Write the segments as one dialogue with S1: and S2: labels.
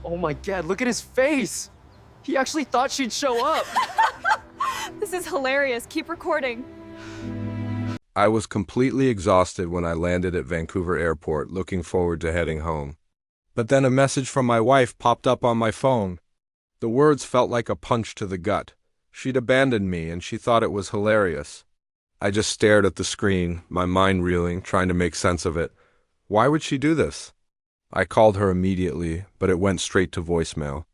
S1: Oh my god, look at his face! He actually thought she'd show up!
S2: This is hilarious. Keep recording.
S3: I was completely exhausted when I landed at Vancouver Airport, looking forward to heading home. But then a message from my wife popped up on my phone. The words felt like a punch to the gut. She'd abandoned me, and she thought it was hilarious. I just stared at the screen, my mind reeling, trying to make sense of it. Why would she do this? I called her immediately, but it went straight to voicemail.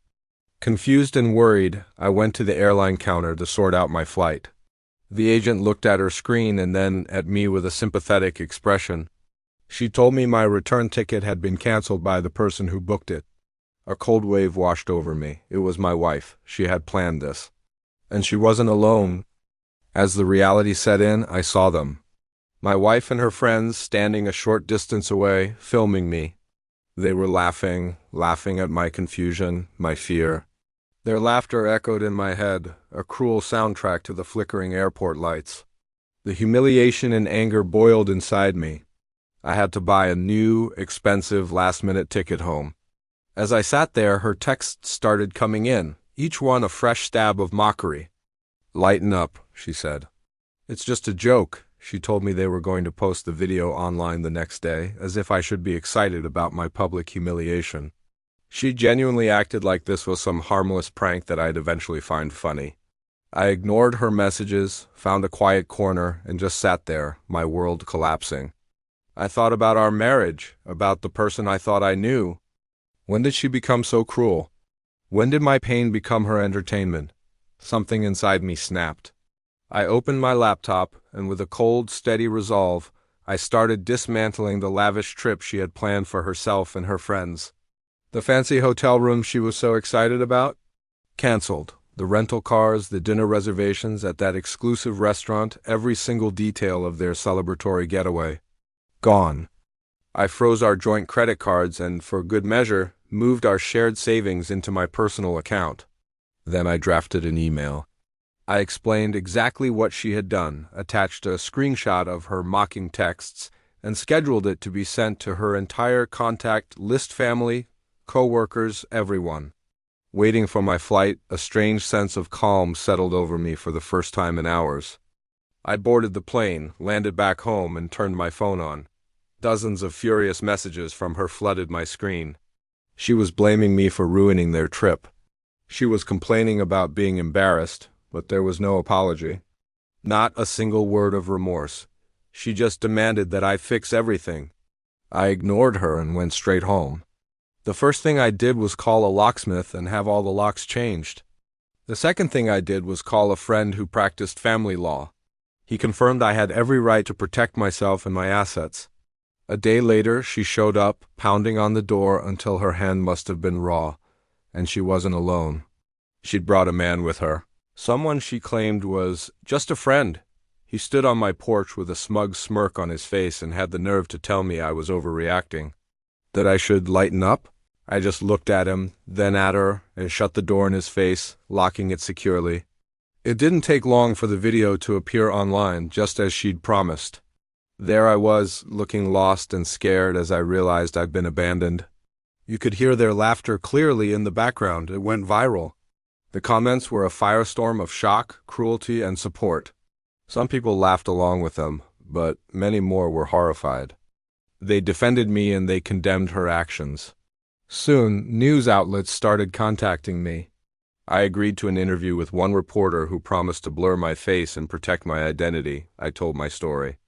S3: Confused and worried, I went to the airline counter to sort out my flight. The agent looked at her screen and then at me with a sympathetic expression. She told me my return ticket had been canceled by the person who booked it. A cold wave washed over me. It was my wife. She had planned this. And she wasn't alone. As the reality set in, I saw them. My wife and her friends standing a short distance away, filming me. They were laughing at my confusion, my fear. Their laughter echoed in my head, a cruel soundtrack to the flickering airport lights. The humiliation and anger boiled inside me. I had to buy a new, expensive, last-minute ticket home. As I sat there, her texts started coming in, each one a fresh stab of mockery. "Lighten up," she said. "It's just a joke." She told me they were going to post the video online the next day, as if I should be excited about my public humiliation. She genuinely acted like this was some harmless prank that I'd eventually find funny. I ignored her messages, found a quiet corner, and just sat there, my world collapsing. I thought about our marriage, about the person I thought I knew. When did she become so cruel? When did my pain become her entertainment? Something inside me snapped. I opened my laptop, and with a cold, steady resolve, I started dismantling the lavish trip she had planned for herself and her friends. The fancy hotel room she was so excited about? Canceled. The rental cars, the dinner reservations at that exclusive restaurant, every single detail of their celebratory getaway. Gone. I froze our joint credit cards and, for good measure, moved our shared savings into my personal account. Then I drafted an email. I explained exactly what she had done, attached a screenshot of her mocking texts, and scheduled it to be sent to her entire contact list family, co-workers, everyone. Waiting for my flight, a strange sense of calm settled over me for the first time in hours. I boarded the plane, landed back home, and turned my phone on. Dozens of furious messages from her flooded my screen. She was blaming me for ruining their trip. She was complaining about being embarrassed, but there was no apology. Not a single word of remorse. She just demanded that I fix everything. I ignored her and went straight home. The first thing I did was call a locksmith and have all the locks changed. The second thing I did was call a friend who practiced family law. He confirmed I had every right to protect myself and my assets. A day later, she showed up, pounding on the door until her hand must have been raw, and she wasn't alone. She'd brought a man with her. Someone she claimed was just a friend. He stood on my porch with a smug smirk on his face and had the nerve to tell me I was overreacting. That I should lighten up? I just looked at him, then at her, and shut the door in his face, locking it securely. It didn't take long for the video to appear online, just as she'd promised. There I was, looking lost and scared as I realized I'd been abandoned. You could hear their laughter clearly in the background. It went viral. The comments were a firestorm of shock, cruelty, and support. Some people laughed along with them, but many more were horrified. They defended me and they condemned her actions. Soon, news outlets started contacting me. I agreed to an interview with one reporter who promised to blur my face and protect my identity. I told my story.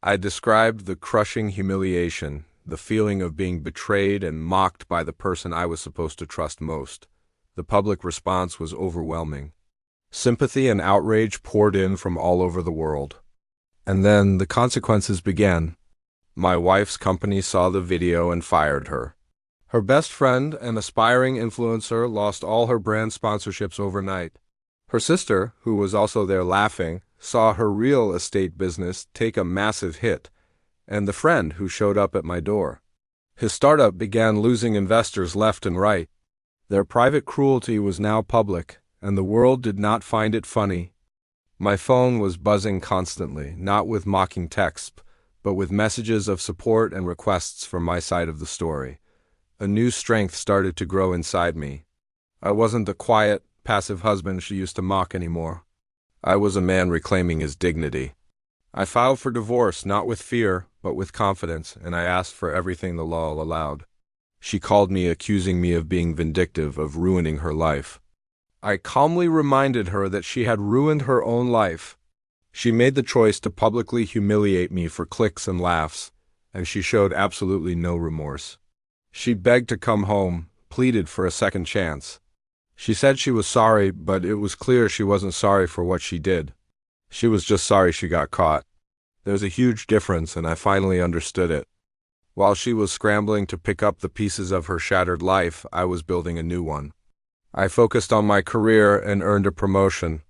S3: I described the crushing humiliation, the feeling of being betrayed and mocked by the person I was supposed to trust most. The public response was overwhelming. Sympathy and outrage poured in from all over the world. And then the consequences began. My wife's company saw the video and fired her. Her best friend, an aspiring influencer, lost all her brand sponsorships overnight. Her sister, who was also there laughing, saw her real estate business take a massive hit, and the friend who showed up at my door. His startup began losing investors left and right. Their private cruelty was now public, and the world did not find it funny. My phone was buzzing constantly, not with mocking texts, but with messages of support and requests from my side of the story. A new strength started to grow inside me. I wasn't the quiet, passive husband she used to mock anymore. I was a man reclaiming his dignity. I filed for divorce not with fear, but with confidence, and I asked for everything the law allowed. She called me, accusing me of being vindictive, of ruining her life. I calmly reminded her that she had ruined her own life. She made the choice to publicly humiliate me for clicks and laughs, and she showed absolutely no remorse. She begged to come home, pleaded for a second chance. She said she was sorry, but it was clear she wasn't sorry for what she did. She was just sorry she got caught. There's a huge difference, and I finally understood it. While she was scrambling to pick up the pieces of her shattered life, I was building a new one. I focused on my career and earned a promotion.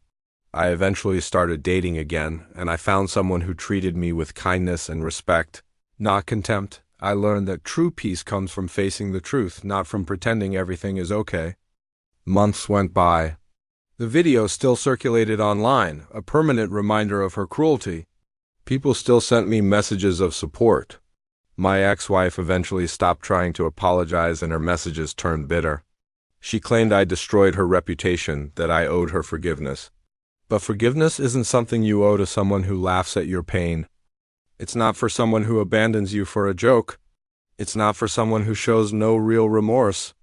S3: I eventually started dating again, and I found someone who treated me with kindness and respect, not contempt. I learned that true peace comes from facing the truth, not from pretending everything is okay. Months went by. The video still circulated online, a permanent reminder of her cruelty. People still sent me messages of support. My ex-wife eventually stopped trying to apologize, and her messages turned bitter. She claimed I destroyed her reputation, that I owed her forgiveness. But forgiveness isn't something you owe to someone who laughs at your pain. It's not for someone who abandons you for a joke. It's not for someone who shows no real remorse.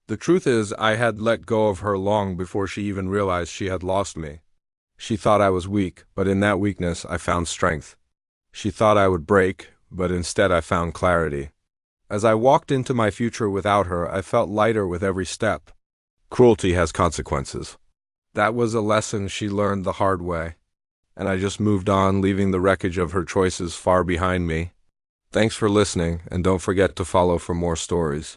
S3: The truth is, I had let go of her long before she even realized she had lost me. She thought I was weak, but in that weakness I found strength. She thought I would break, but instead I found clarity. As I walked into my future without her, I felt lighter with every step. Cruelty has consequences. That was a lesson she learned the hard way. And I just moved on, leaving the wreckage of her choices far behind me. Thanks for listening, and don't forget to follow for more stories.